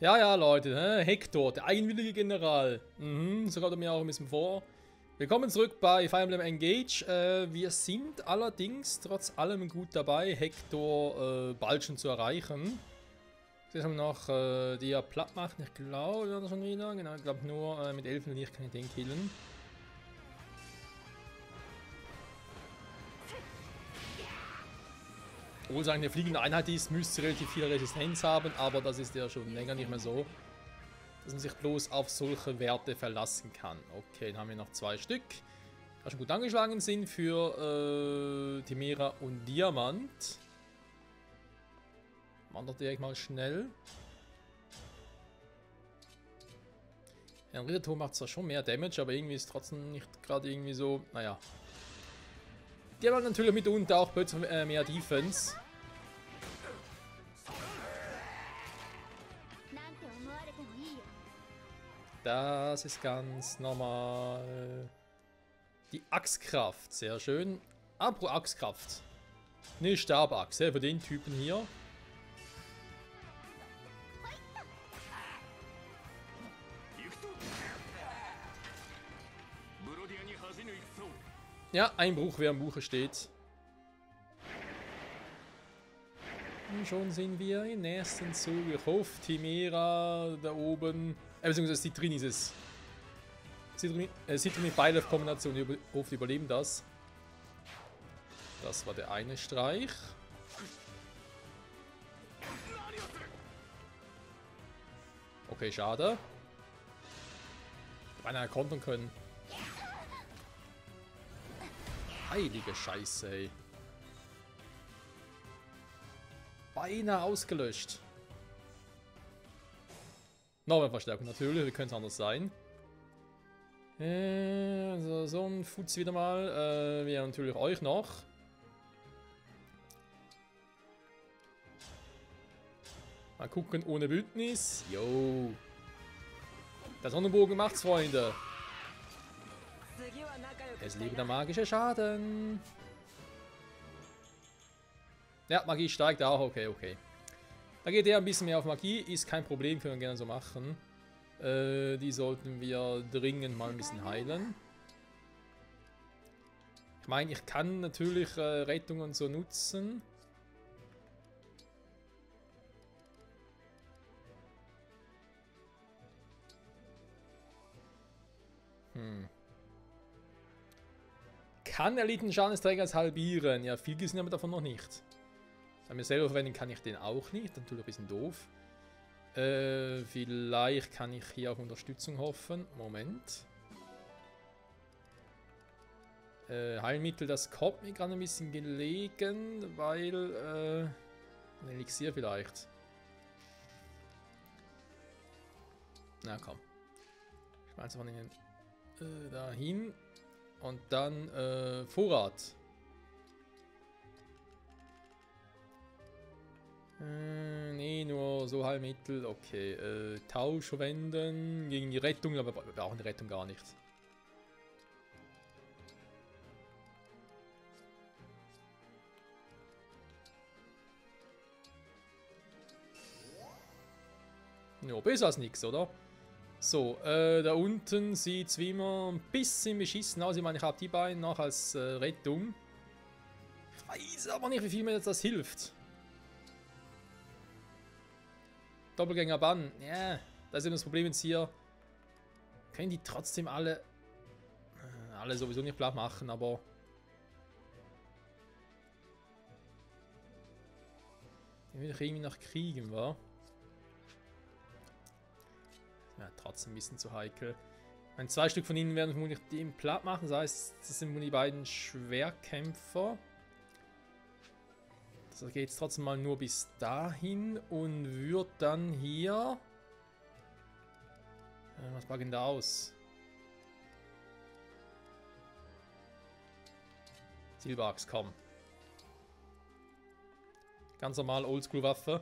Ja, ja, Leute, Hector, der eigenwillige General. So kommt er mir auch ein bisschen vor. Willkommen zurück bei Fire Emblem Engage. Wir sind allerdings trotz allem gut dabei, Hector bald schon zu erreichen. Jetzt haben wir noch die er platt macht. Ich glaube, wir schon wieder. Genau, ich glaube nur mit Elfenlicht kann ich den killen. Obwohl es eine fliegende Einheit ist, müsste sie relativ viel Resistenz haben, aber das ist ja schon länger nicht mehr so, dass man sich bloß auf solche Werte verlassen kann. Okay, dann haben wir noch 2 Stück, die schon gut angeschlagen sind für Chimera und Diamant. Wandert direkt mal schnell. Ein Ritterturm macht zwar schon mehr Damage, aber irgendwie ist trotzdem nicht gerade irgendwie so, naja. Die haben natürlich mitunter auch plötzlich mehr Defense. Das ist ganz normal. Die Axtkraft, sehr schön. Apropos Axtkraft. Eine Stabachse für den Typen hier. Ja, Einbruch, wer im Buche steht. Und schon sind wir im nächsten Zug. Ich hoffe, Chimera da oben. Beziehungsweise Citrin ist es. Citrin mit Beilauf-Kombination. Ich hoffe, überleben das. Das war der eine Streich. Okay, schade. Beinahe kontern können. Heilige Scheiße, ey. Beinahe ausgelöscht. Noch eine Verstärkung natürlich, wie könnte es anders sein? Also so ein Futz wieder mal. Wir haben natürlich euch noch. Mal gucken, ohne Bündnis. Jo. Der Sonnenbogen macht's, Freunde. Es liegt der magische Schaden. Ja, Magie steigt auch. Okay, okay. Da geht er ein bisschen mehr auf Magie. Ist kein Problem, können wir gerne so machen. Die sollten wir dringend mal ein bisschen heilen. Ich meine, ich kann natürlich Rettung und so nutzen. Kann Eliten-Schadensträger halbieren? Ja, viel gesehen haben wir davon noch nicht. An mir selber verwenden kann ich den auch nicht. Natürlich ein bisschen doof. Vielleicht kann ich hier auf Unterstützung hoffen. Moment. Heilmittel, das kommt mir gerade ein bisschen gelegen, weil ein Elixier vielleicht. Na komm. Ich schmeiße von ihnen dahin. Und dann Vorrat. Nee, nur so Heilmittel. Okay. Tausch verwenden gegen die Rettung, aber wir brauchen die Rettung gar nicht. Ja, besser als nichts, oder? So, da unten sieht es wie immer ein bisschen beschissen aus. Ich meine, ich habe die beiden noch als Rettung. Ich weiß aber nicht, wie viel mir jetzt das hilft. Doppelgänger-Bann. Ja, das ist eben das Problem jetzt hier. Können die trotzdem alle sowieso nicht platt machen, aber den will ich irgendwie noch kriegen, wa? Ja, trotzdem ein bisschen zu heikel. Ein 2 Stück von ihnen werden vermutlich den platt machen. Das heißt, das sind die beiden Schwerkämpfer. Das geht jetzt trotzdem mal nur bis dahin und wird dann hier... was packen da aus? Silberax, komm. Ganz normal Oldschool-Waffe.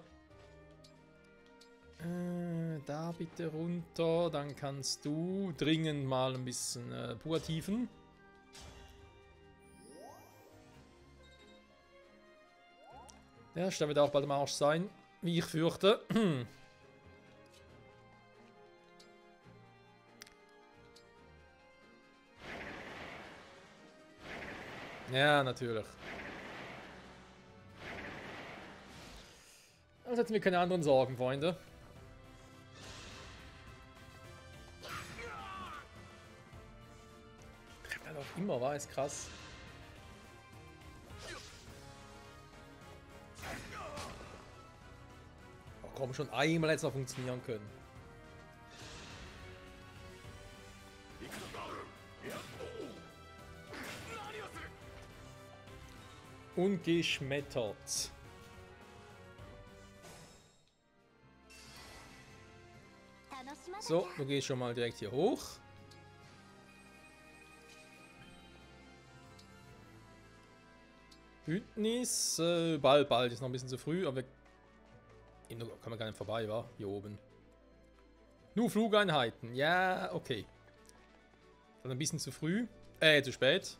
Da bitte runter, dann kannst du dringend mal ein bisschen purativen. Der wird auch bald am Arsch sein, wie ich fürchte. Ja, natürlich. Also hätten wir keine anderen Sorgen, Freunde. Trefft halt auch immer, war es krass. Oh, komm, schon einmal jetzt noch funktionieren können. Ungeschmettert. So, du gehst schon mal direkt hier hoch. Bündnis, bald, ist noch ein bisschen zu früh, aber kann man gar nicht vorbei, wa? Hier oben. Nur Flugeinheiten, ja, okay. Dann ein bisschen zu früh, zu spät.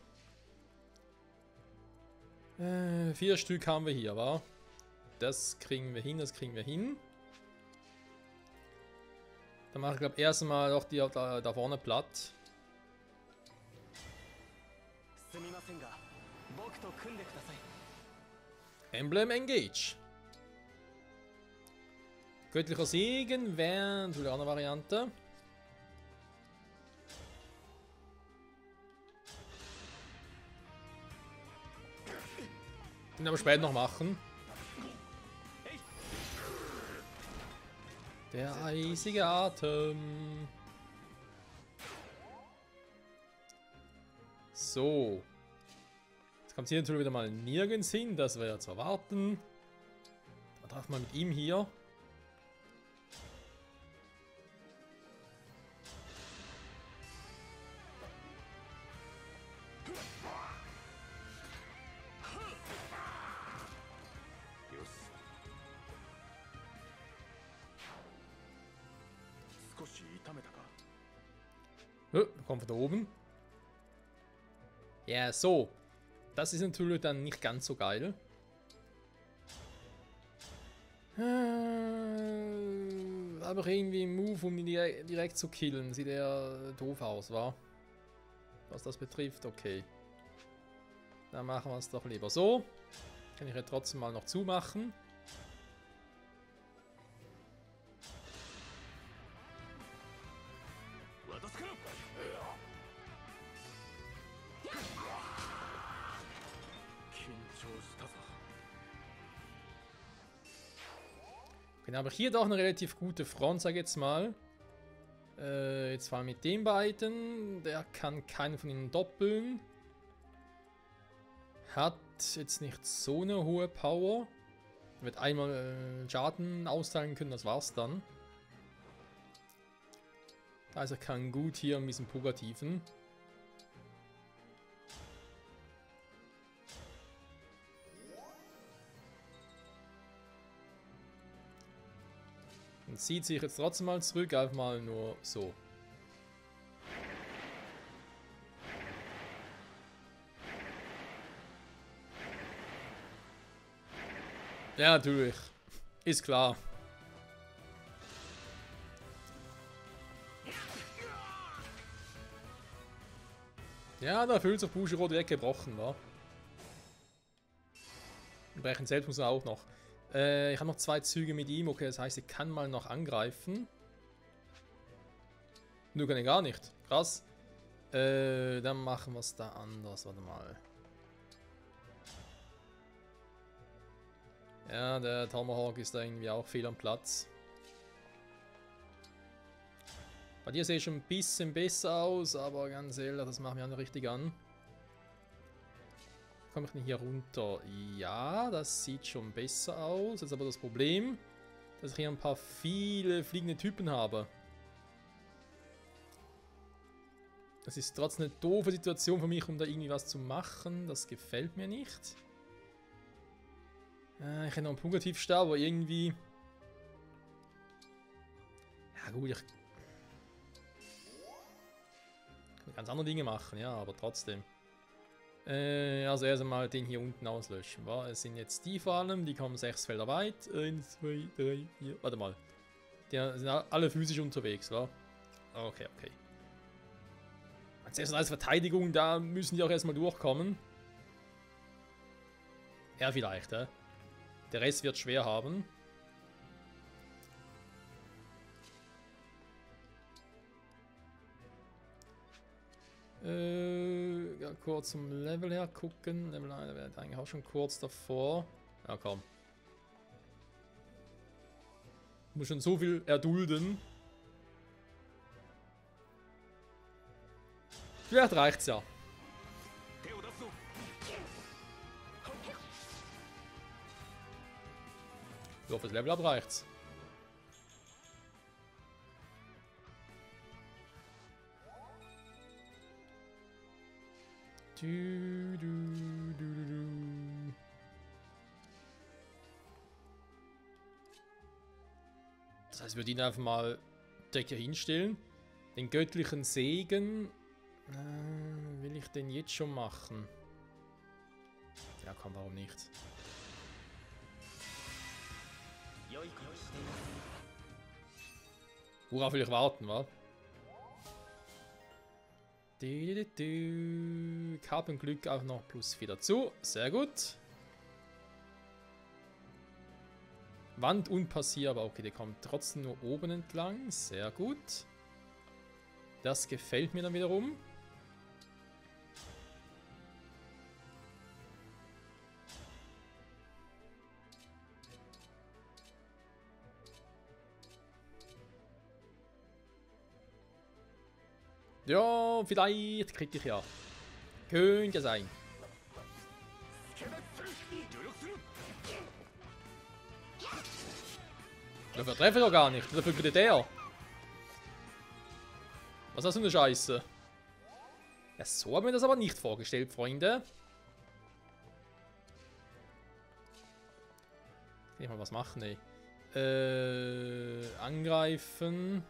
4 Stück haben wir hier, wa? Das kriegen wir hin, das kriegen wir hin. Dann mache ich, glaube ich, erstmal noch die da vorne platt. Emblem Engage. Göttlicher Segen wäre natürlich auch eine Variante. Den aber später noch machen. Der eisige Atem. So. Jetzt kommt hier natürlich wieder mal nirgends hin. Das wäre zu erwarten. Da darf man mit ihm hier. Kommt von da oben. Ja, so. Das ist natürlich dann nicht ganz so geil. Aber irgendwie ein Move, um ihn direkt zu killen. Sieht eher doof aus, wa? Was das betrifft, okay. Dann machen wir es doch lieber so. Kann ich ja trotzdem mal noch zumachen. Genau, aber hier doch eine relativ gute Front, sag ich jetzt mal. Jetzt vor allem mit den beiden. Der kann keinen von ihnen doppeln. Hat jetzt nicht so eine hohe Power. Wird einmal Schaden austeilen können, das war's dann. Also kann gut hier ein bisschen Purgativen. Und zieht sich jetzt trotzdem mal zurück, einfach mal nur so. Ja, natürlich. Ist klar. Ja, da fühlt sich Bushiro direkt gebrochen, wa? Brechen selbst muss er auch noch. Ich habe noch 2 Züge mit ihm, okay, das heißt, ich kann mal noch angreifen. Nur kann ich gar nicht. Krass. Dann machen wir es da anders, warte mal. Ja, der Tomahawk ist da irgendwie auch fehl am Platz. Bei dir sehe ich schon ein bisschen besser aus, aber ganz ehrlich, das macht mich auch nicht richtig an. Komme ich denn hier runter? Ja, das sieht schon besser aus. Jetzt aber das Problem, dass ich hier ein paar viele fliegende Typen habe. Das ist trotzdem eine doofe Situation für mich, um da irgendwie was zu machen. Das gefällt mir nicht. Ich hätte noch einen Purgativstab, aber irgendwie... Ja gut, ich kann ganz andere Dinge machen, ja, aber trotzdem. Also erst einmal den hier unten auslöschen. Wa? Es sind jetzt die vor allem, die kommen 6 Felder weit. 1, 2, 3, 4. Warte mal. Die sind alle physisch unterwegs, wa? Okay, okay. Als erstes als Verteidigung, da müssen die auch erstmal durchkommen. Er vielleicht, Der Rest wird schwer haben. Ja, kurz zum Level her gucken. Level 1 wäre eigentlich auch schon kurz davor. Ja, komm. Muss schon so viel erdulden. Vielleicht reicht's ja. So, fürs Level Up reicht's. Das heißt, wir ihn einfach mal direkt hier hinstellen. Den göttlichen Segen. Will ich den jetzt schon machen? Ja, komm, warum nicht? Worauf will ich warten, wa? Ich habe ein Glück auch noch +4 dazu. Sehr gut. Wand unpassierbar. Okay, der kommt trotzdem nur oben entlang. Sehr gut. Das gefällt mir dann wiederum. Ja, vielleicht krieg ich ja. Könnte sein. Dafür treffe ich doch gar nicht. Dafür kriegt der. Was ist das für eine Scheiße? Ja, so haben wir das aber nicht vorgestellt, Freunde. Kann ich mal was machen, ey. Angreifen.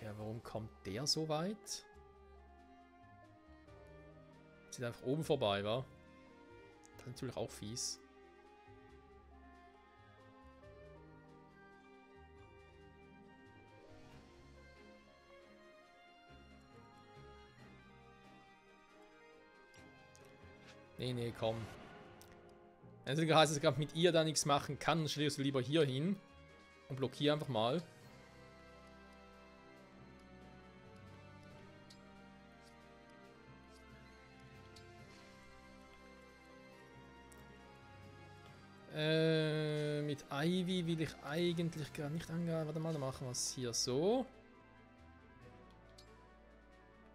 Ja, warum kommt der so weit? Sieht einfach oben vorbei, wa? Das ist natürlich auch fies. Nee, nee, komm. Wenn es heißt, dass ich gerade mit ihr da nichts machen kann, dann stelle ich sie lieber hier hin und blockiere einfach mal. Mit Ivy will ich eigentlich gar nicht angreifen. Warte mal, dann machen wir es hier so.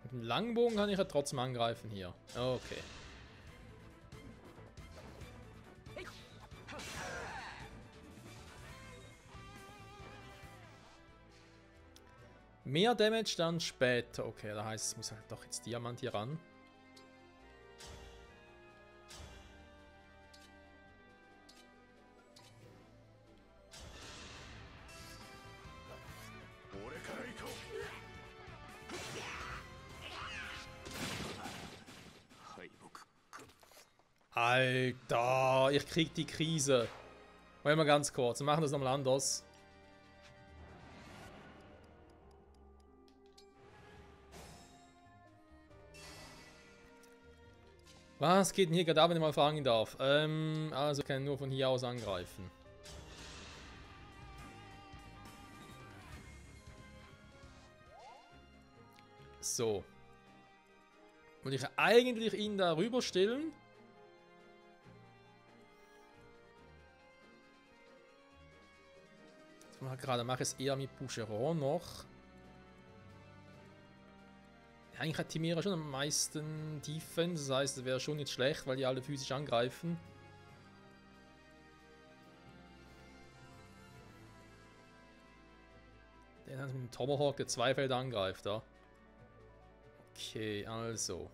Mit dem Langbogen kann ich ja trotzdem angreifen hier. Okay. Mehr Damage dann später. Okay, das heißt, es muss halt doch jetzt Diamant hier ran. Alter, ich krieg die Krise. Wollen wir ganz kurz, wir machen das nochmal anders. Was geht denn hier gerade ab, wenn ich mal fragen darf? Also ich kann nur von hier aus angreifen. So. Und ich eigentlich ihn da rüber stellen. Gerade mache ich es eher mit Boucheron noch. Eigentlich hat Timera schon am meisten Defense, das heißt, es wäre schon nicht schlecht, weil die alle physisch angreifen. Den hat mit dem Tomahawk, der 2 Felder angreift, da. Okay, also.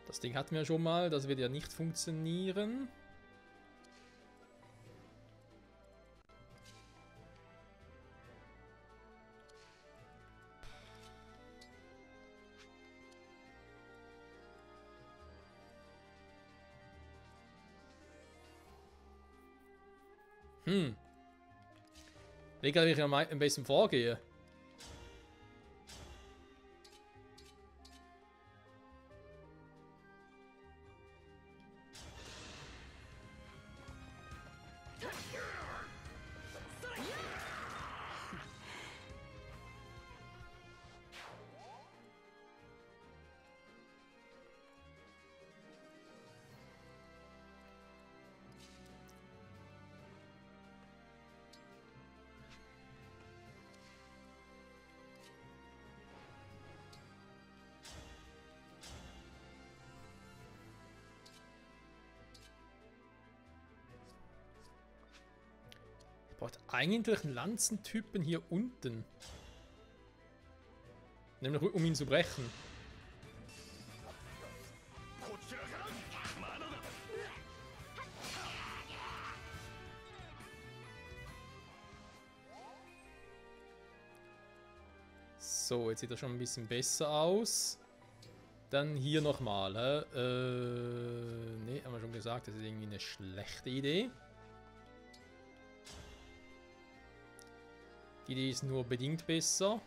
Das Ding hatten wir schon mal, das wird ja nicht funktionieren. Wie kann ich am besten vorgehen? Braucht eigentlich einen Lanzentypen hier unten. Nämlich um ihn zu brechen. So, jetzt sieht er schon ein bisschen besser aus. Dann hier nochmal. Ne, haben wir schon gesagt, das ist irgendwie eine schlechte Idee. Die Idee ist nur bedingt besser.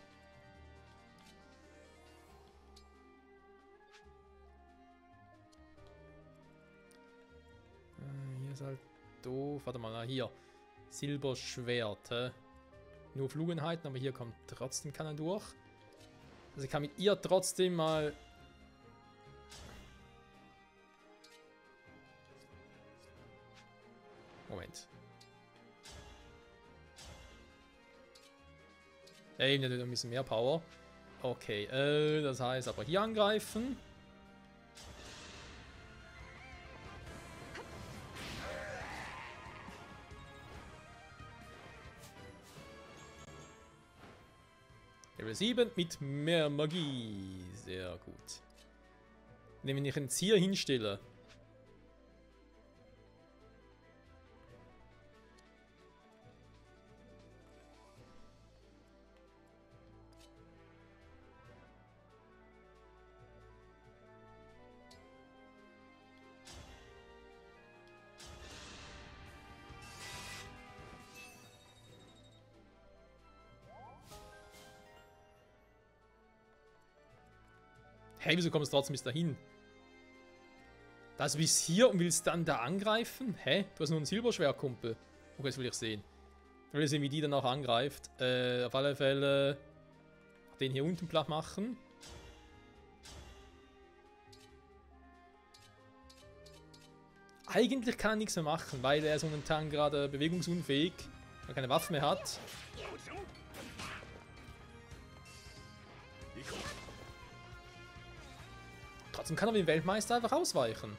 Hier ist halt doof. Warte mal, hier. Silberschwert. Nur Flugenheiten, aber hier kommt trotzdem keiner durch. Also ich kann mit ihr trotzdem mal... Moment. Ey, natürlich ein bisschen mehr Power. Okay, das heißt aber hier angreifen. Level 7 mit mehr Magie. Sehr gut. Wenn ich ihn jetzt hier hinstelle. Hey, wieso kommst du trotzdem bis dahin? Das bis hier und willst dann da angreifen? Hä? Du hast nur ein Silberschwert, Kumpel. Okay, das will ich sehen. Ich will sehen, wie die dann auch angreift. Auf alle Fälle den hier unten platt machen. Eigentlich kann er nichts mehr machen, weil er ist momentan gerade bewegungsunfähig, weil er keine Waffe mehr hat. Trotzdem kann er den Weltmeister einfach ausweichen.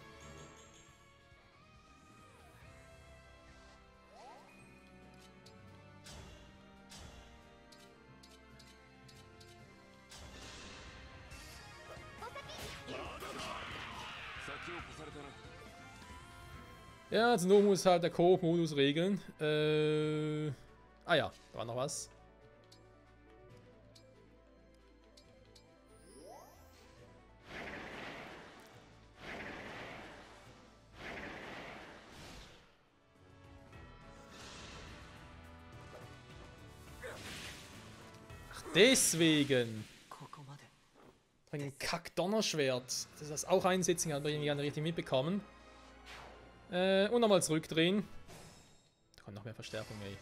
Ja, also nur muss halt der Koop-Modus regeln. Ah ja, da war noch was. Ach, deswegen. Ein Kack-Donnerschwert. Das ist auch einsetzen, hat man irgendwie gar nicht richtig mitbekommen. Und nochmal zurückdrehen. Da kommt noch mehr Verstärkung, ey.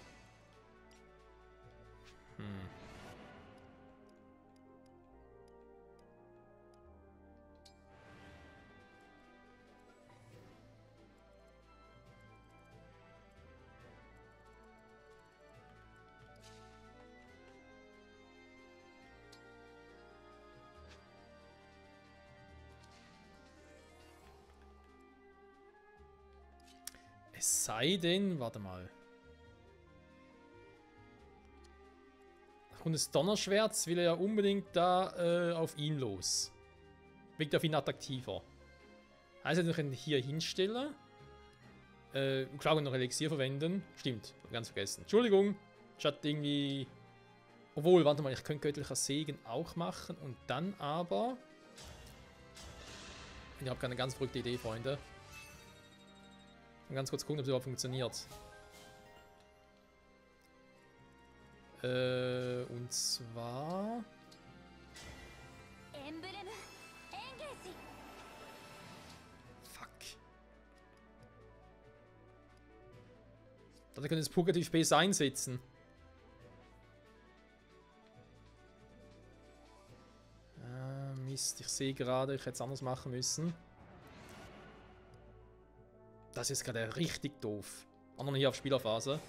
Es sei denn, warte mal. Aufgrund des Donnerschwerts will er ja unbedingt da auf ihn los. Wirkt auf ihn attraktiver. Also ich ihn hier hinstellen. Klar, noch Elixier verwenden. Stimmt, ganz vergessen. Entschuldigung. Statt irgendwie. Obwohl, warte mal, ich könnte göttlicher Segen auch machen und dann aber. Ich habe keine ganz verrückte Idee, Freunde. Mal ganz kurz gucken, ob es überhaupt funktioniert. Und zwar... Fuck. Da können wir das Purgativ besser einsetzen. Mist, ich sehe gerade, ich hätte es anders machen müssen. Das ist gerade richtig doof. Auch noch hier auf Spielerphase.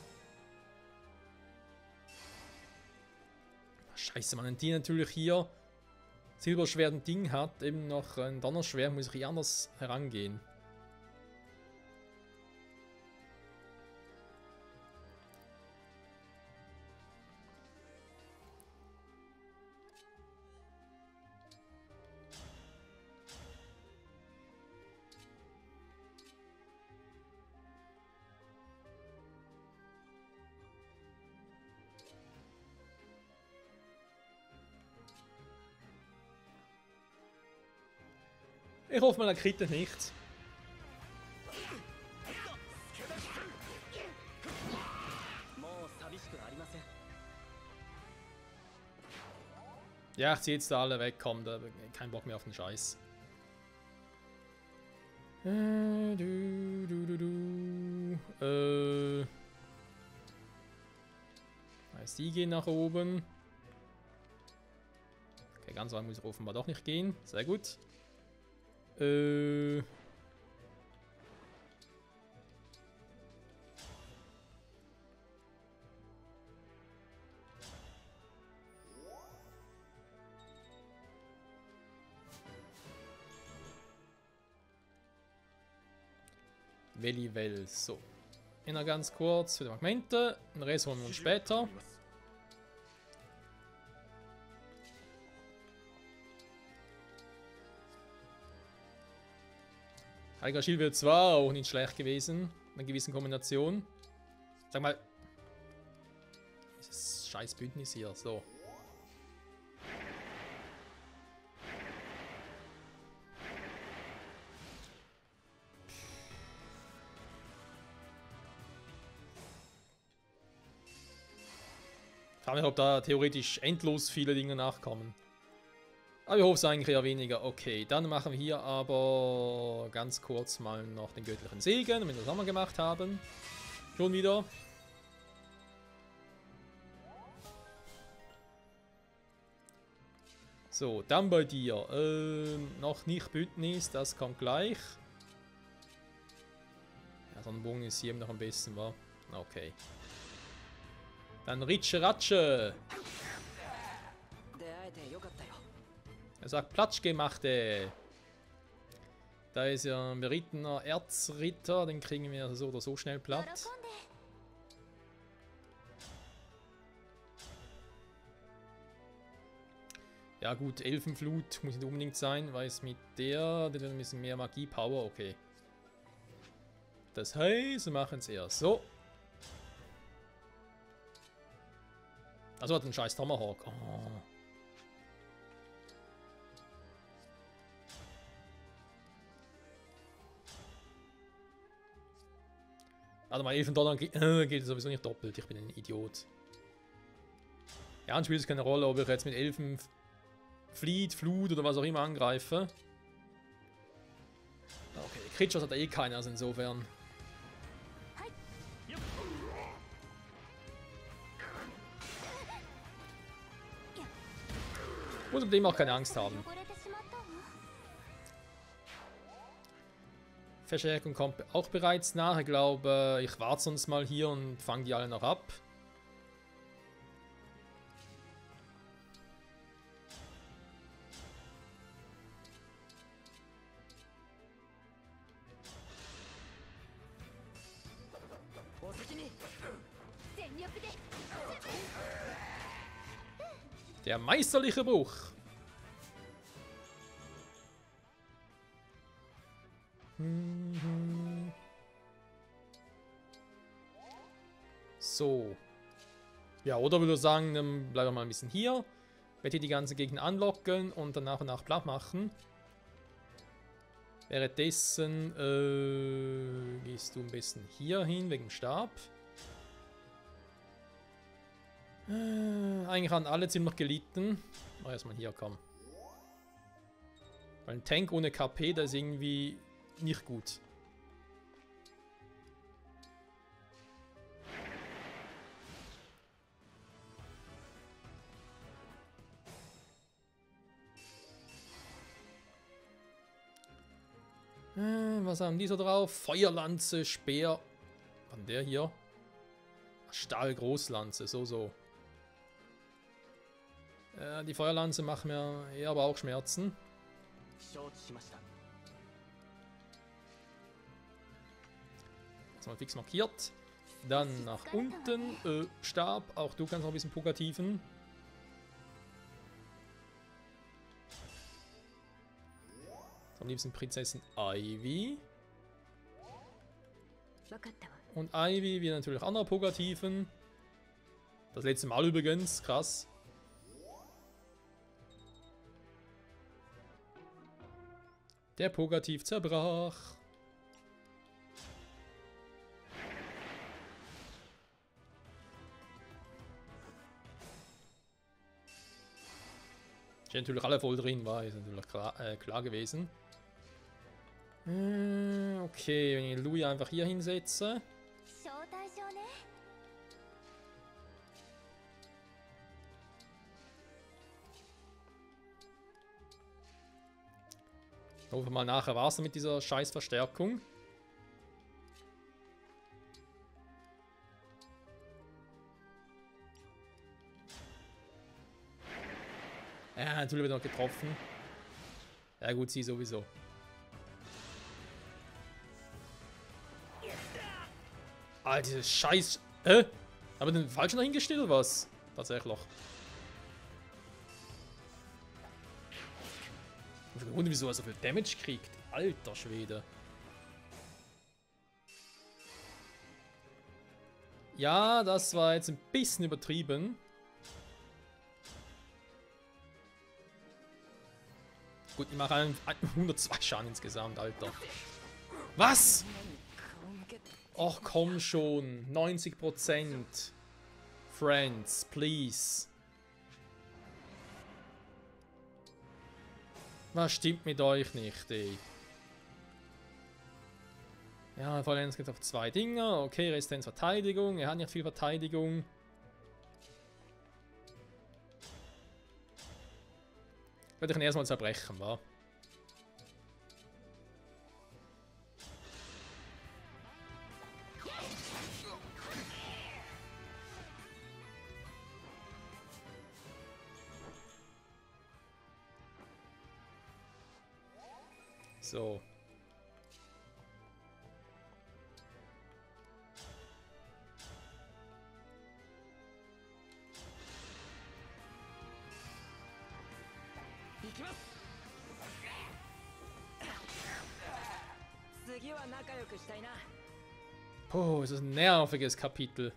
Scheiße, man, die natürlich hier Silberschwert und Ding hat, eben noch ein Donnerschwert, muss ich anders herangehen. Ich hoffe mal, er kriegt nichts. Ja, ich ziehe jetzt da alle weg, komm, da kein Bock mehr auf den Scheiß. Heißt, die gehen nach oben. Okay, ganz weit muss ich offenbar doch nicht gehen. Sehr gut. Wellivel, so. Noch ganz kurz für die Fragmente. Den Rest holen wir uns später. Heiliger Schild wird zwar auch nicht schlecht gewesen, in einer gewissen Kombination. Sag mal. Dieses scheiß Bündnis hier, so. Ich frage mich, ob da theoretisch endlos viele Dinge nachkommen. Aber ich hoffe es eigentlich eher weniger. Okay, dann machen wir hier aber ganz kurz mal noch den göttlichen Segen, wenn wir das nochmal gemacht haben. Schon wieder. So, dann bei dir. Noch nicht Bündnis, das kommt gleich. Ja, so ein Bogen ist hier noch am besten, war. Okay. Dann Ritsche Ratsche. Er sagt Platschgemachte. Da ist ja ein berittener Erzritter, den kriegen wir so oder so schnell platt. Ja gut, Elfenflut muss nicht unbedingt sein, weil es mit der wird ein bisschen mehr Magie-Power, okay. Das heißt, wir machen es eher so. Also hat ein scheiß Tomahawk. Oh. Also mein $11 geht sowieso nicht doppelt, ich bin ein Idiot. Ja, und spielt es keine Rolle, ob ich jetzt mit Elfen Fleet, Flut oder was auch immer angreife. Okay, Crit-Shots hat er eh keiner, also insofern. Muss mit dem auch keine Angst haben. Verstärkung kommt auch bereits nach. Ich glaube, ich warte sonst mal hier und fange die alle noch ab. Der meisterliche Bruch. So. Ja, oder würde ich sagen, dann bleiben wir mal ein bisschen hier. Werde hier die ganze Gegend anlocken und dann nach und nach platt machen. Währenddessen gehst du ein bisschen hier hin wegen dem Stab. Eigentlich haben alle ziemlich gelitten. Oh, erstmal hier, komm. Weil ein Tank ohne KP, das ist irgendwie nicht gut. Was haben die so drauf? Feuerlanze, Speer. Was hat der hier? Stahlgroßlanze, so. Die Feuerlanze macht mir eher aber auch Schmerzen. Das mal fix markiert. Dann nach unten. Stab, auch du kannst noch ein bisschen pugativen. Am liebsten Prinzessin Ivy. Und Ivy wird natürlich auch noch pugativen. Das letzte Mal übrigens, krass. Der Pugativ zerbrach. Steht natürlich alle voll drin, war ist natürlich klar gewesen. Okay, wenn ich Louis einfach hier hinsetze. Hoffen wir mal nachher war es mit dieser scheiß Verstärkung. Ja, natürlich wird noch getroffen. Ja gut, sie sowieso. Alter, dieses Scheiß... Haben wir den falschen dahingestellt oder was? Tatsächlich. Ich bin gewundert, wieso er so viel Damage kriegt. Alter Schwede. Ja, das war jetzt ein bisschen übertrieben. Gut, ich mache 102 Schaden insgesamt, Alter. Was? Och, komm schon. 90%. Friends, please. Was stimmt mit euch nicht, ey? Ja, Vollenz geht auf 2 Dinger. Okay, Resistenz Verteidigung. Er hat nicht viel Verteidigung. Werde ich ihn erstmal zerbrechen, wa? So. Oh, es ist ein nerviges Kapitel.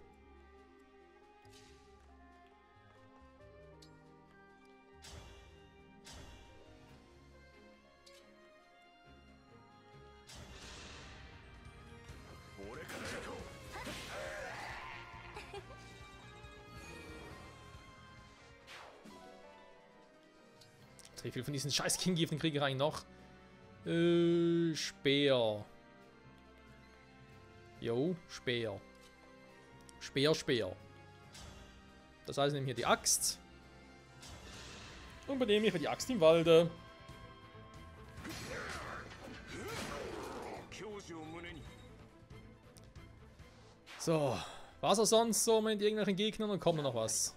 Wie viel von diesen scheiß King-Giften kriege ich eigentlich noch? Speer. Jo, Speer. Speer. Das heißt, ich nehme hier die Axt. Und benehme ich die Axt im Walde. So. Was er sonst so mit irgendwelchen Gegnern? Dann kommt noch was.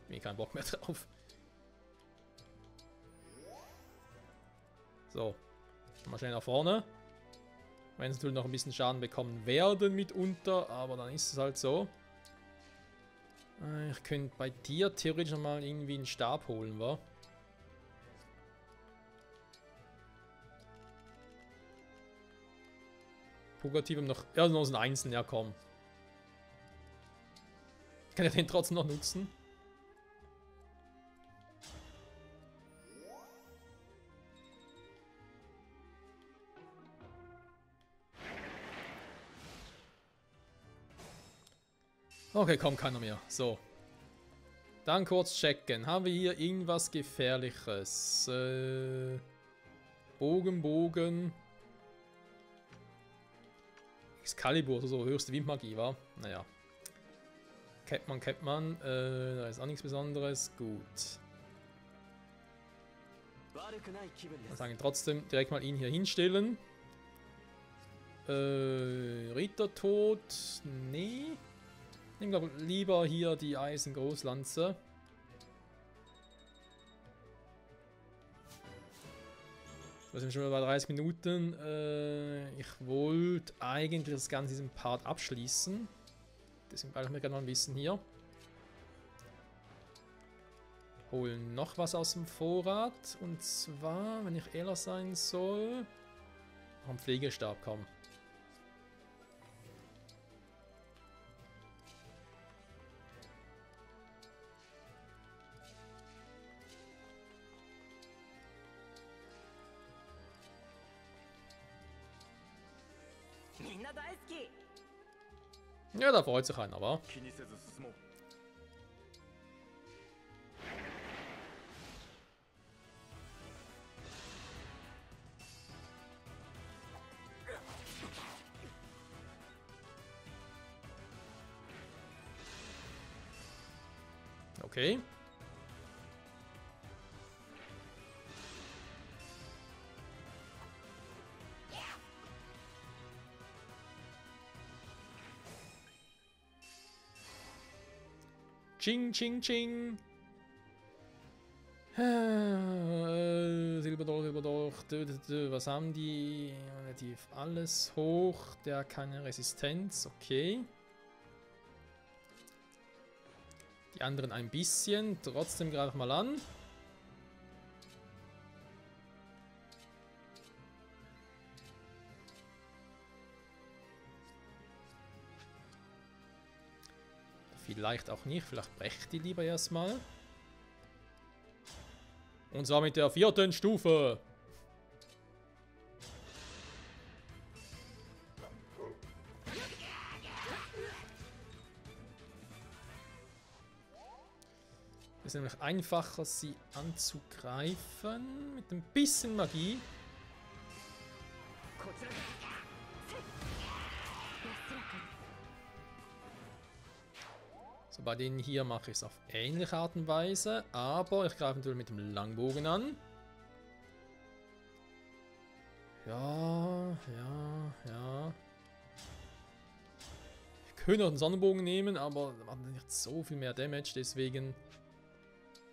Mir keinen Bock mehr drauf. So. Mal schnell nach vorne. Wenn sie natürlich noch ein bisschen Schaden bekommen werden mitunter, aber dann ist es halt so. Ich könnte bei dir theoretisch noch mal irgendwie einen Stab holen, wa? Pugativum noch. Ja, noch so ein Einzelnen, ja komm. Ich kann ja den trotzdem noch nutzen. Okay, komm, keiner mehr. So. Dann kurz checken. Haben wir hier irgendwas Gefährliches? Bogen. Excalibur, so höchste Windmagie, war. Naja. Kennt man. Da ist auch nichts Besonderes. Gut. Dann sagen wir trotzdem direkt mal ihn hier hinstellen. Rittertod. Nee. Ich nehme lieber hier die Eisengroßlanze. Wir sind schon mal bei 30 Minuten. Ich wollte eigentlich das Ganze diesen Part abschließen. Deswegen brauche ich mir gerne noch ein bisschen hier. Holen noch was aus dem Vorrat. Und zwar, wenn ich ehrlich sein soll, noch einen Pflegestab kommen. Ja, da freut sich einer, aber. Okay. Ching, ching, ching. Silberdolch. Was haben die? Relativ alles hoch. Der hat keine Resistenz. Okay. Die anderen ein bisschen. Trotzdem greife ich mal an. Vielleicht auch nicht. Vielleicht breche ich die lieber erstmal. Und zwar mit der 4. Stufe. Es ist nämlich einfacher, sie anzugreifen. Mit ein bisschen Magie. So, bei denen hier mache ich es auf ähnliche Art und Weise. Aber ich greife natürlich mit dem Langbogen an. Ja. Ich könnte auch den Sonnenbogen nehmen, aber das macht nicht so viel mehr Damage, deswegen...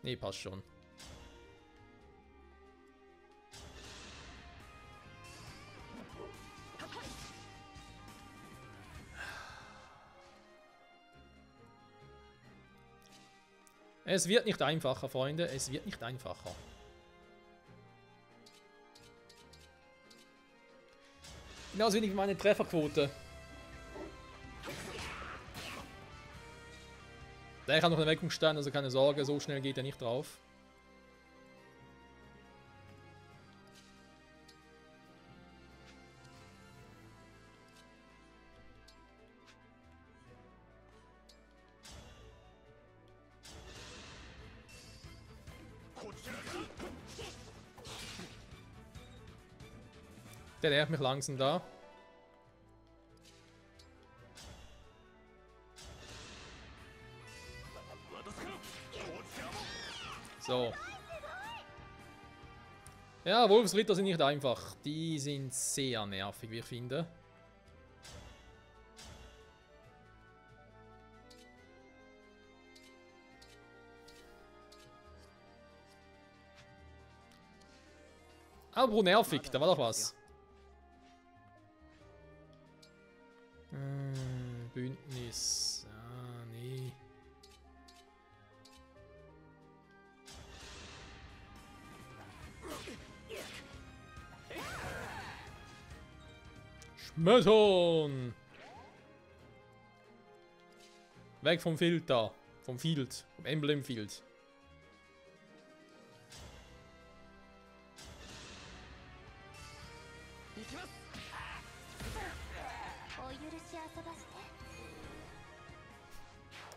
Nee, passt schon. Es wird nicht einfacher, Freunde. Es wird nicht einfacher. Genauso wenig wie meine Trefferquote. Der hat noch einen Weckungsstein, also keine Sorge, so schnell geht er nicht drauf. Der nervt mich langsam da. So. Ja, Wolfsritter sind nicht einfach. Die sind sehr nervig, wie ich finde. Aber nervig, da war doch was. Bündnis. Ah, nee. Schmettern! Weg vom Field da. Vom Field. Vom Emblem Field.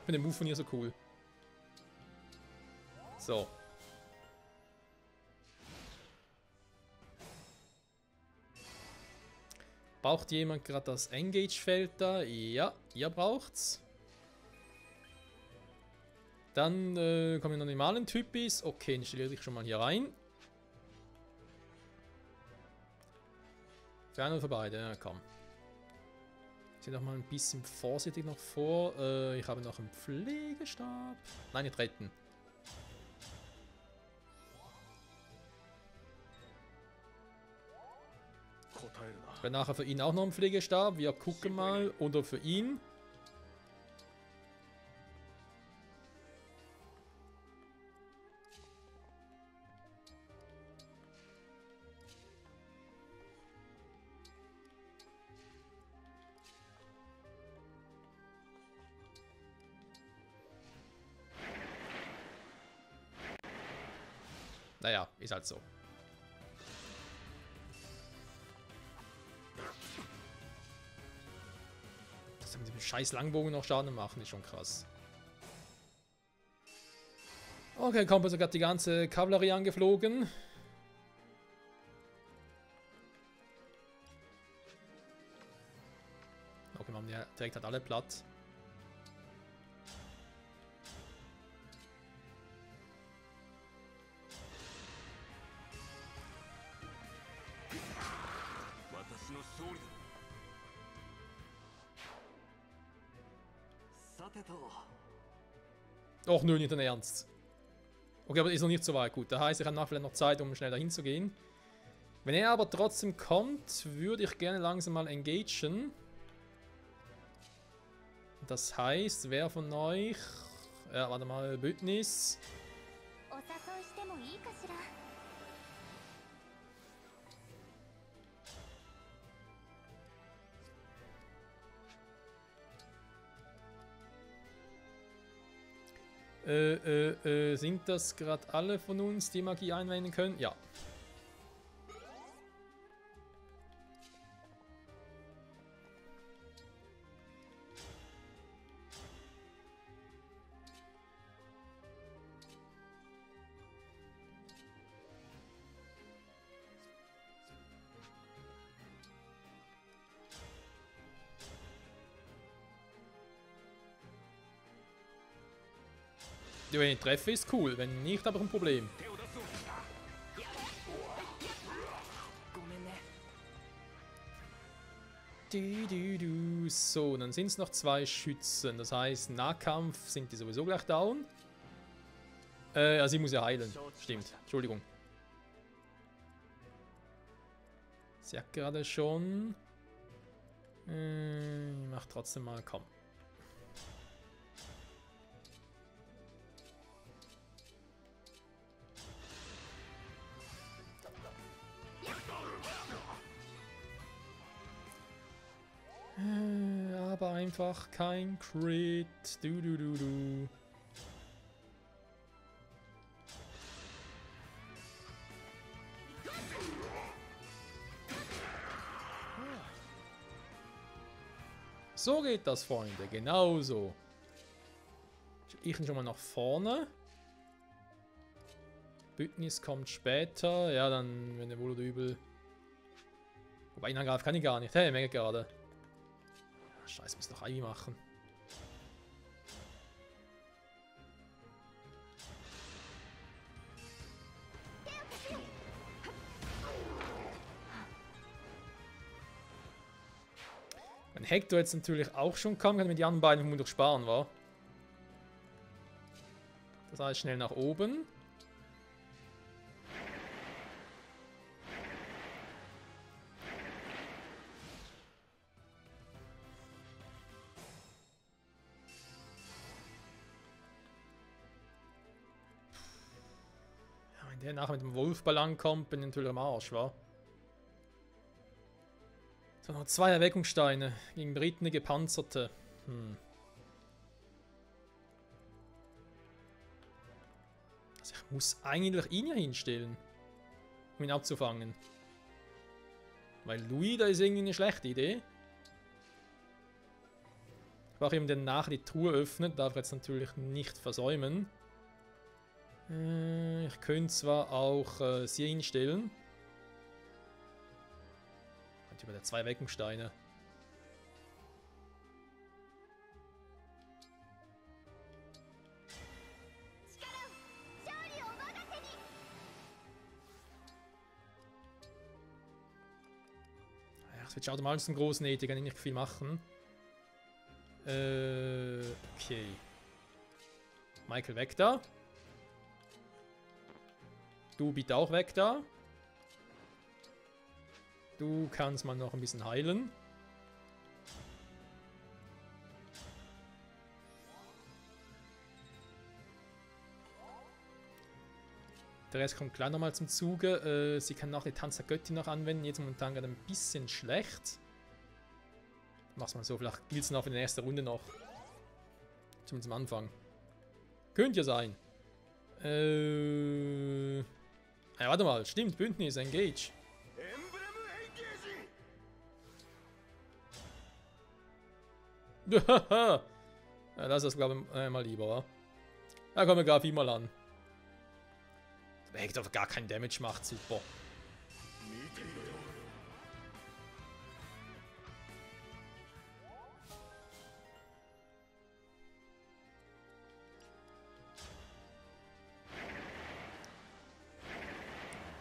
Ich finde den Move von ihr so cool. So. Braucht jemand gerade das Engage-Feld da? Ja, ihr braucht's. Dann kommen noch die normalen Typis. Okay, installiere dich schon mal hier rein. Für einen oder für beide? Ja, komm. Ich sehe noch mal ein bisschen vorsichtig noch vor. Ich habe noch einen Pflegestab. Nein, nicht retten. Ich werde nachher für ihn auch noch einen Pflegestab. Wir gucken mal. Oder für ihn. Naja, ist halt so. Dass wir mit dem scheiß Langbogen noch Schaden machen, ist schon krass. Okay, kommt sogar die ganze Kavallerie angeflogen. Okay, wir haben ja direkt halt alle platt. Och nö, nicht dein Ernst. Okay, aber ist noch nicht so weit. Gut, das heißt, ich habe nachher vielleicht noch Zeit, um schnell dahin zu gehen. Wenn er aber trotzdem kommt, würde ich gerne langsam mal engagen. Das heißt, wer von euch... Ja, warte mal, Bündnis. Sind das gerade alle von uns, die Magie einwenden können? Ja. Ja, wenn ich treffe, ist cool. Wenn nicht, habe ich ein Problem. So, dann sind es noch 2 Schützen. Das heißt, Nahkampf sind die sowieso gleich down. Also ich muss ja heilen. Stimmt. Entschuldigung. Sie hat gerade schon... ich mach trotzdem mal, komm. Aber einfach kein Crit. Du. So geht das, Freunde. Genauso. Ich schon mal nach vorne. Bündnis kommt später. Ja, dann, wenn der wohl oder übel. Wobei, ihn angreifen kann ich gar nicht. Hey, merke gerade. Scheiße, muss noch Ivy machen. Wenn Hector jetzt natürlich auch schon kam, kann ich mit den anderen beiden vermutlich sparen, wa? Das heißt schnell nach oben. Wenn der nachher mit dem Wolfball ankommt, bin ich natürlich am Arsch, wa? So, noch 2 Erweckungssteine gegen berittene Gepanzerte. Also ich muss eigentlich ihn ja hinstellen, um ihn abzufangen. Weil Louis, da ist irgendwie eine schlechte Idee. Ich brauche ihm dann nachher die Truhe öffnen, darf jetzt natürlich nicht versäumen. Ich könnte zwar auch sie hinstellen. Und über der 2 Weckungssteine. Ja, das wird automatisch zum großen ET, kann ich nicht viel machen. Okay. Michael weg da. Du bitte auch weg da. Du kannst mal noch ein bisschen heilen. Der Rest kommt gleich nochmal zum Zuge. Sie kann auch die Tanz der Göttin noch anwenden. Jetzt momentan gerade ein bisschen schlecht. Mach's mal so, vielleicht gilt es noch in der ersten Runde noch. Zumindest am Anfang. Könnte ja sein. Ja, warte mal, stimmt, Bündnis, Engage. Ja, das ist, glaube ich, mal lieber, wa? Da kommen wir Grafie mal an. Der Hector gar keinen Damage macht, super.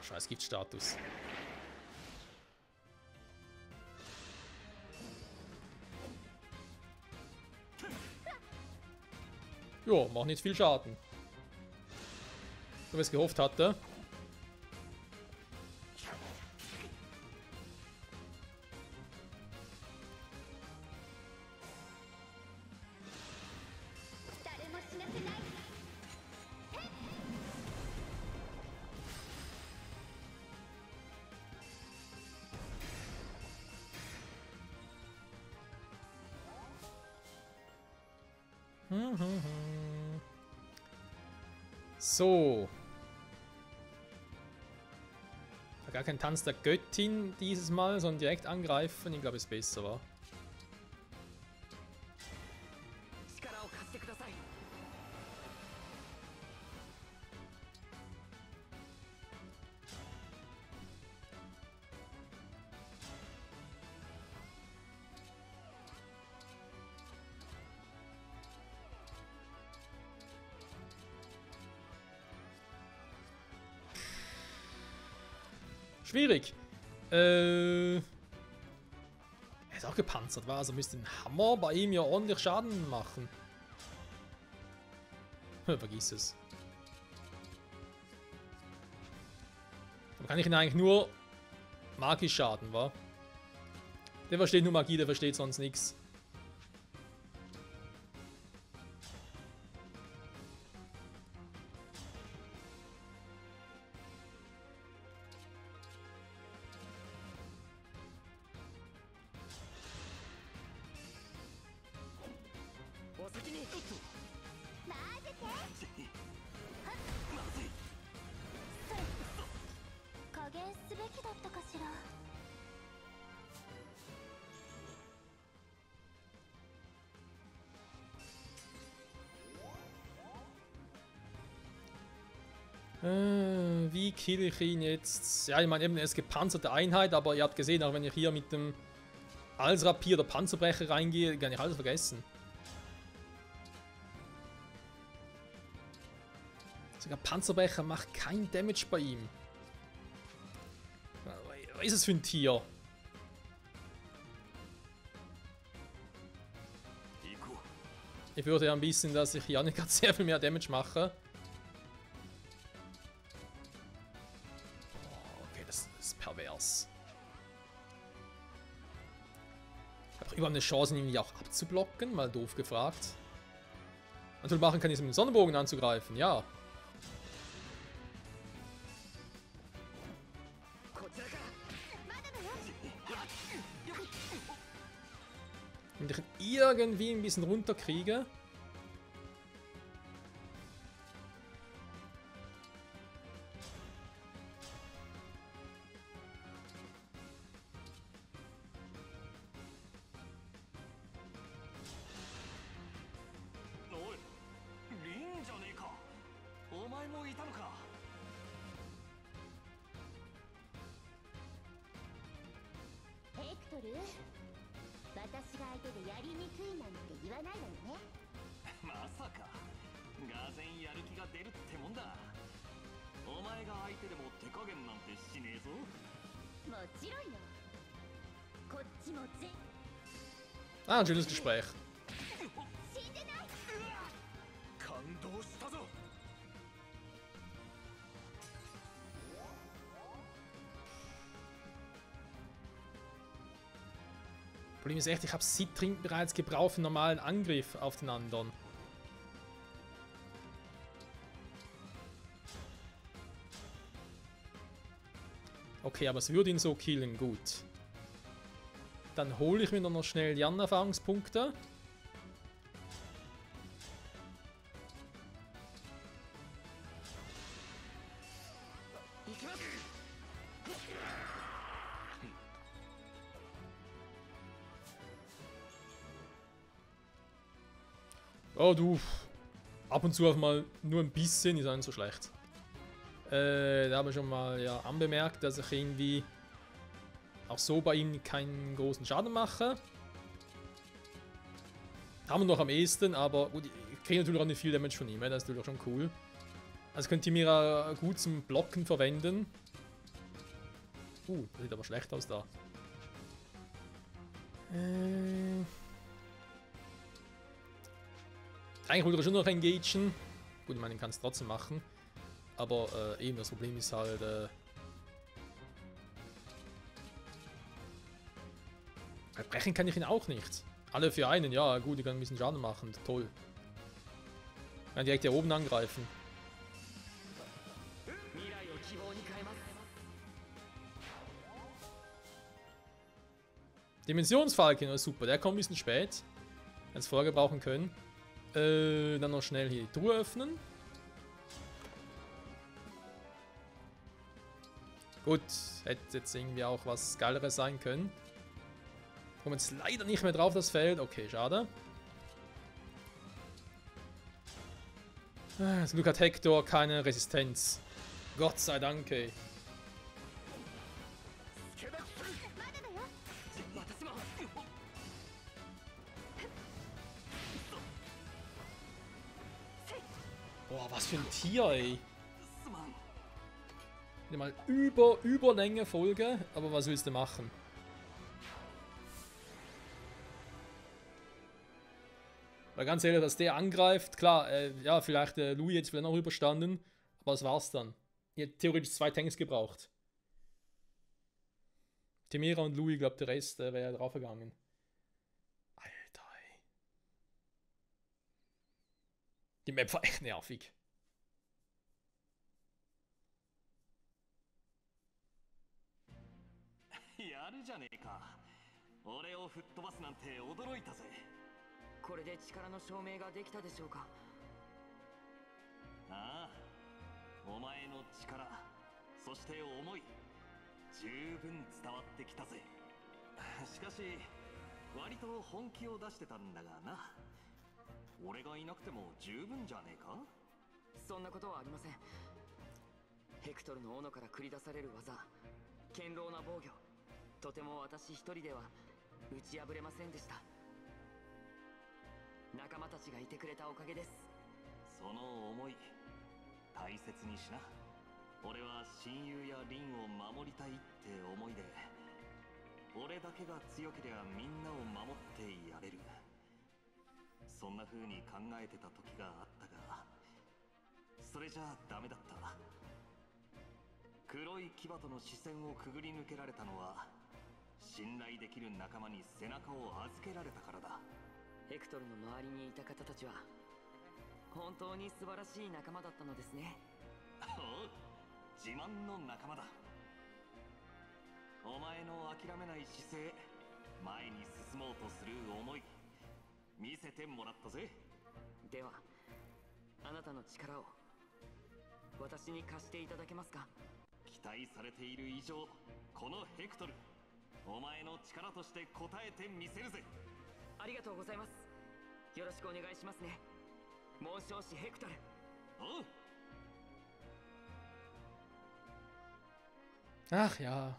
Scheiß Giftstatus. Jo, macht nicht viel Schaden. So wie ich es gehofft hatte. So. Gar kein Tanz der Göttin dieses Mal, sondern direkt angreifen. Ich glaube, es ist besser, war. Schwierig. Er ist auch gepanzert, war also müsste ein Hammer bei ihm ja ordentlich Schaden machen. Vergiss es. Dann kann ich ihn eigentlich nur magisch schaden, wa? Der versteht nur Magie, der versteht sonst nichts. Wie kill ich ihn jetzt? Ja, ich meine, eben, er ist gepanzerte Einheit, aber ihr habt gesehen, auch wenn ich hier mit dem Halsrapier oder Panzerbrecher reingehe, kann ich alles vergessen. Sogar Panzerbrecher macht kein Damage bei ihm. Was ist es für ein Tier? Ich würde ja ein bisschen, dass ich hier nicht gerade sehr viel mehr Damage mache. Okay, das ist pervers. Ich habe überhaupt eine Chance, ihn irgendwie auch abzublocken, mal doof gefragt. Natürlich machen kann ich es mit dem Sonnenbogen anzugreifen, ja. Wenn ich ihn irgendwie ein bisschen runterkriege. もいたのか。ヘクトル、私が相手でやりにくいなんて言わないわよね。まさかがぜんやる気が出るってもんだ。お前が相手でも手加減なんてしねえぞ。もちろんよ。こっちもぜ。Ah, ein schönes Gespräch. 死んでない。感動したぞ。Problem ist echt, ich habe Sid dringend bereits gebraucht für einen normalen Angriff auf den anderen. Okay, aber es würde ihn so killen, gut. Dann hole ich mir noch schnell die anderen Erfahrungspunkte. Oh du, ab und zu auch mal nur ein bisschen, ist auch nicht so schlecht. Da haben wir schon mal ja anbemerkt, dass ich irgendwie auch so bei ihm keinen großen Schaden mache. Haben wir noch am ehesten, aber gut, ich kriege natürlich auch nicht viel Damage von ihm, das ist natürlich auch schon cool. Also könnt ihr mir gut zum Blocken verwenden. Das sieht aber schlecht aus da. Eigentlich wollte er schon noch engagen. Gut, ich meine, ich kann es trotzdem machen. Aber eben, das Problem ist halt... brechen kann ich ihn auch nicht. Alle für einen, ja gut, ich kann ein bisschen Schaden machen. Toll. Ich kann direkt hier oben angreifen. Dimensionsfalken, oh, super, der kommt ein bisschen spät. Hätte es vorher gebrauchen können. Dann noch schnell hier die Truhe öffnen. Gut, hätte jetzt irgendwie auch was Geileres sein können. Kommen jetzt leider nicht mehr drauf, das Feld. Okay, schade. Zum Glück hat Hector keine Resistenz. Gott sei Dank, ey. Boah, was für ein Tier, ey. Mal Überlänge Folge, aber was willst du machen? Weil ganz ehrlich, dass der angreift, klar, ja, vielleicht Louis jetzt vielleicht noch überstanden, aber das war's dann. Ihr hättet theoretisch 2 Tanks gebraucht. Temera und Louis, glaube der Rest wäre ja draufgegangen. Alter, ey. Die Map war echt nervig.やるじゃねえか。俺を吹っ飛ばすなんて驚いたぜ。これで力の証明ができたでしょうか。ああ、お前の力、そして思い、十分伝わってきたぜ。しかし、割と本気を出してたんだがな。俺がいなくても十分じゃねえか。そんなことはありません。ヘクトルの斧から繰り出される技、堅牢な防御、とても私一人では打ち破れませんでした。仲間たちがいてくれたおかげです。その思い大切にしな。俺は親友やリンを守りたいって思いで、俺だけが強ければみんなを守ってやれる。そんな風に考えてた時があったが、それじゃダメだった。黒い牙との視線をくぐり抜けられたのは、信頼できる仲間に背中を預けられたからだ。ヘクトルの周りにいた方たちは本当に素晴らしい仲間だったのですね。おう、自慢の仲間だ。お前の諦めない姿勢、前に進もうとする思い、見せてもらったぜ。ではあなたの力を私に貸していただけますか。期待されている以上、このヘクトル、お前の力として応えてみせるぜ。ありがとうございます。よろしくお願いしますね、紋章師ヘクトル。おう、Ach ja.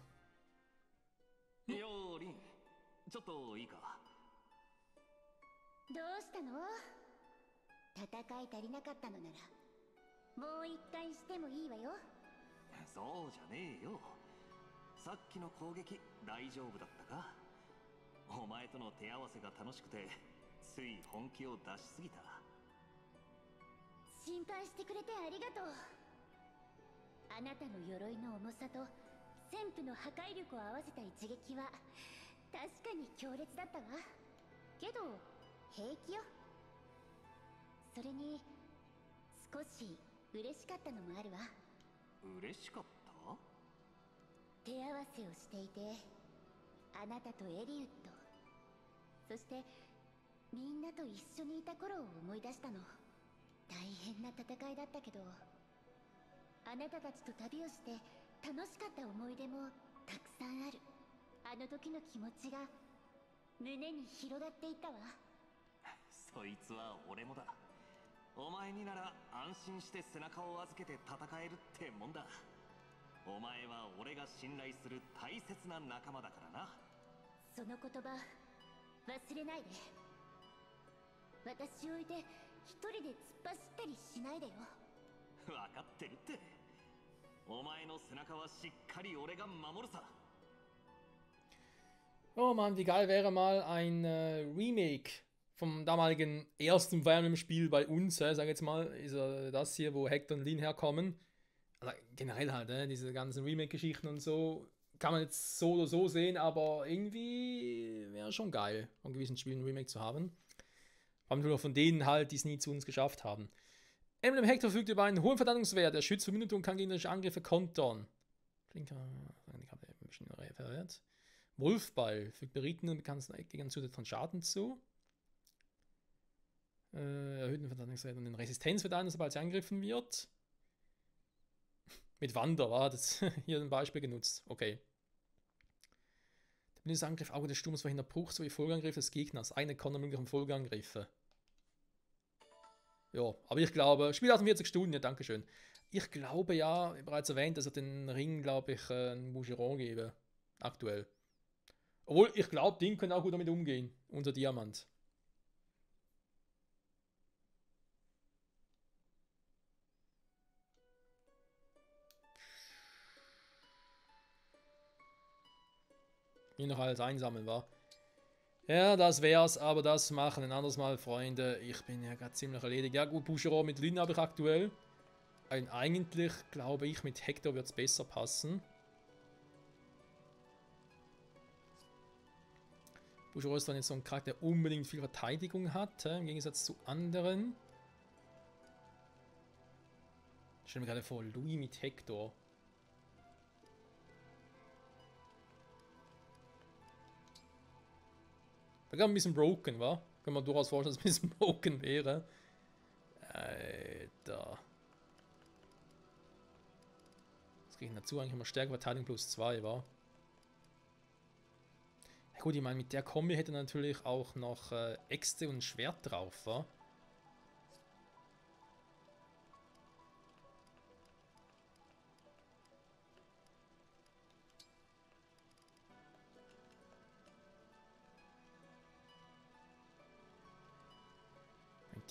よーリン、ちょっといいか。どうしたの？戦い足りなかったのならもう一回してもいいわよ。そうじゃねえよ。さっきの攻撃大丈夫だったか？お前との手合わせが楽しくてつい本気を出しすぎた。心配してくれてありがとう。あなたの鎧の重さと旋風の破壊力を合わせた一撃は確かに強烈だったわ。けど平気よ。それに少し嬉しかったのもあるわ。嬉しかった？手合わせをしていて、あなたとエリウッド、そしてみんなと一緒にいた頃を思い出したの。大変な戦いだったけど、あなたたちと旅をして楽しかった思い出もたくさんある。あの時の気持ちが胸に広がっていったわ。そいつは俺もだ。お前になら安心して背中を預けて戦えるってもんだ。お前は俺が信頼する大切な仲間だからな。その言葉忘れないで。私を置いて一人で突っ走ったりしないでよ。分かってるって。お前の背中はしっかり俺が守るさ。 Oh Mann, wie geil wäre mal ein Remake vom damaligen ersten Fire Emblem Spiel bei uns, sag jetzt mal, ist das hier, wo Hector und Lyn herkommen. Also generell halt, diese ganzen Remake-Geschichten und so, kann man jetzt so oder so sehen, aber irgendwie wäre schon geil, von gewissen Spielen ein Remake zu haben. Vor allem nur von denen halt, die es nie zu uns geschafft haben. Emblem Hector verfügt über einen hohen Verteidigungswert, er schützt vermindert und kann gegnerische Angriffe kontern. Klingt ich habe ein bisschen verwirrt. Wolfball fügt Beritten und bekannten Gegnern zusätzlichen Schaden zu. Erhöht den Verteidigungswert und den Resistenzwert ein, sobald sie angegriffen wird. Mit Wander war das hier ein Beispiel genutzt. Okay. Der Bündnisangriff Auge des Sturms verhindert Bruch sowie Folgeangriffe des Gegners. Eigene Konter möglichen Folgeangriffe. Ja, aber ich glaube, Spiel 48 Stunden, ja, dankeschön. Ich glaube ja, wie bereits erwähnt, dass er den Ring, glaube ich, einen Boucheron gebe. Aktuell. Obwohl, ich glaube, Ding können auch gut damit umgehen. Unser Diamant. Hier noch alles einsammeln, war. Ja, das wär's, aber das machen ein anderes Mal, Freunde. Ich bin ja gerade ziemlich erledigt. Ja gut, Boucheron mit Lyn habe ich aktuell. Eigentlich glaube ich, mit Hector wird es besser passen. Boucheron ist dann jetzt so ein Charakter, der unbedingt viel Verteidigung hat, im Gegensatz zu anderen. Ich stelle mir gerade vor, Louis mit Hector. Da gab ein bisschen broken, wa? Kann man durchaus vorstellen, dass es ein bisschen broken wäre. Alter. Das kriege ich dazu eigentlich immer Stärke, Verteidigung plus 2, wa? Ja gut, ich meine, mit der Kombi hätte er natürlich auch noch Äxte und Schwert drauf, wa?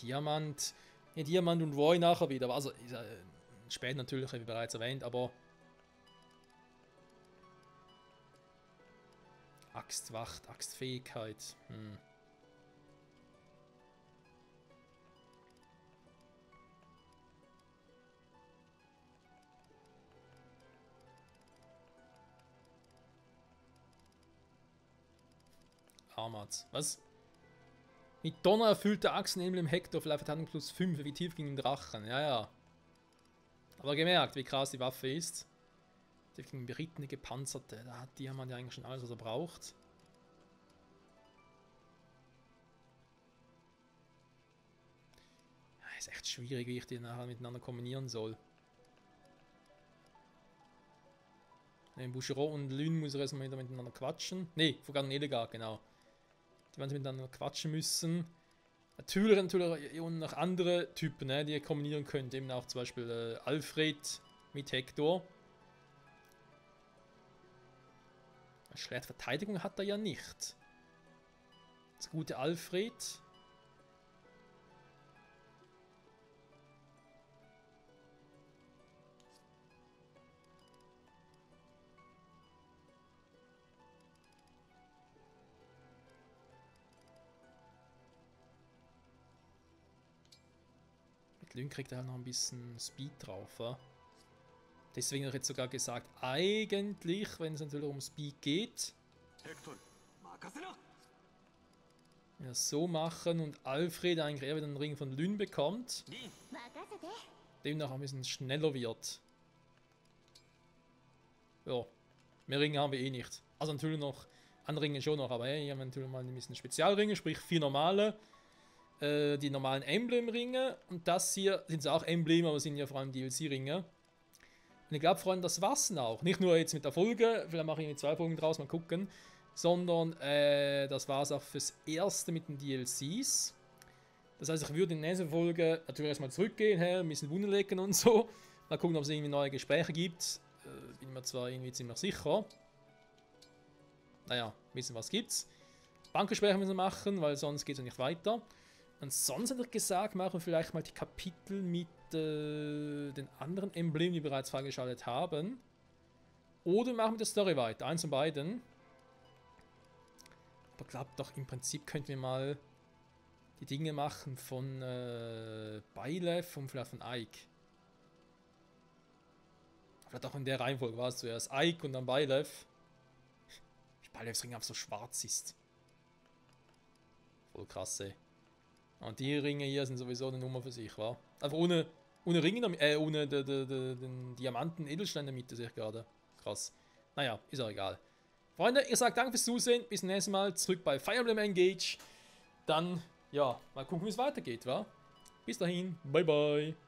Diamant. Ja, Diamant und Roy nachher wieder. Also spät natürlich, wie bereits erwähnt, aber Axtwacht, Axtfähigkeit. Armats. Was? Mit Donner erfüllte Achsen-Emblem Hector, vielleicht Verteidigung plus 5, wie tief gegen den Drachen. Ja, ja. Aber gemerkt, wie krass die Waffe ist. Tief gegen berittene, gepanzerte. Da hat Diamant ja eigentlich schon alles, was er braucht. Ja, ist echt schwierig, wie ich die nachher miteinander kombinieren soll. Boucheron und Lyn muss er erstmal miteinander quatschen. Ne, Vergangen Elegard, genau. Die werden sie miteinander quatschen müssen. Natürlich und noch andere Typen, die ihr kombinieren könnt. Eben auch zum Beispiel Alfred mit Hector. Schwertverteidigung hat er ja nicht. Das gute Alfred. Mit Lyn kriegt er halt noch ein bisschen Speed drauf. Ja? Deswegen habe ich jetzt sogar gesagt, eigentlich, wenn es natürlich um Speed geht, ja, so machen und Alfred eigentlich eher wieder einen Ring von Lyn bekommt, demnach ein bisschen schneller wird. Ja, mehr Ringe haben wir eh nicht. Also natürlich noch, andere Ringe schon noch, aber hier haben wir natürlich mal ein bisschen Spezialringe, sprich 4 normale, die normalen Emblem-Ringe und das hier sind auch Embleme, aber sind ja vor allem DLC-Ringe. Und ich glaube, Freunde, das war's dann auch. Nicht nur jetzt mit der Folge, vielleicht mache ich 2 Folgen draus, mal gucken. Sondern das war's auch fürs Erste mit den DLCs. Das heißt, ich würde in der nächsten Folge natürlich erstmal zurückgehen, ein bisschen Wunden legen und so. Mal gucken, ob es irgendwie neue Gespräche gibt. Bin mir zwar irgendwie ziemlich sicher. Naja, ein bisschen was gibt's. Bankgespräche müssen wir machen, weil sonst geht es ja nicht weiter. Und sonst hätte ich gesagt, machen wir vielleicht mal die Kapitel mit den anderen Emblemen, die wir bereits freigeschaltet haben. Oder machen wir die Story weiter. Eins von beiden. Aber ich glaube doch, im Prinzip könnten wir mal die Dinge machen von Byleth und vielleicht von Ike. Vielleicht auch in der Reihenfolge war es zuerst Ike und dann Byleth. Byleths Ring einfach so schwarz ist. Voll krass, ey. Und die Ringe hier sind sowieso eine Nummer für sich, wa? Einfach ohne Ringe, ohne den Diamanten Edelstein in der Mitte, sehe ich gerade. Krass. Naja, ist auch egal. Freunde, ich sage danke fürs Zusehen. Bis zum nächsten Mal. Zurück bei Fire Emblem Engage. Dann, ja, mal gucken, wie es weitergeht, wa? Bis dahin. Bye, bye.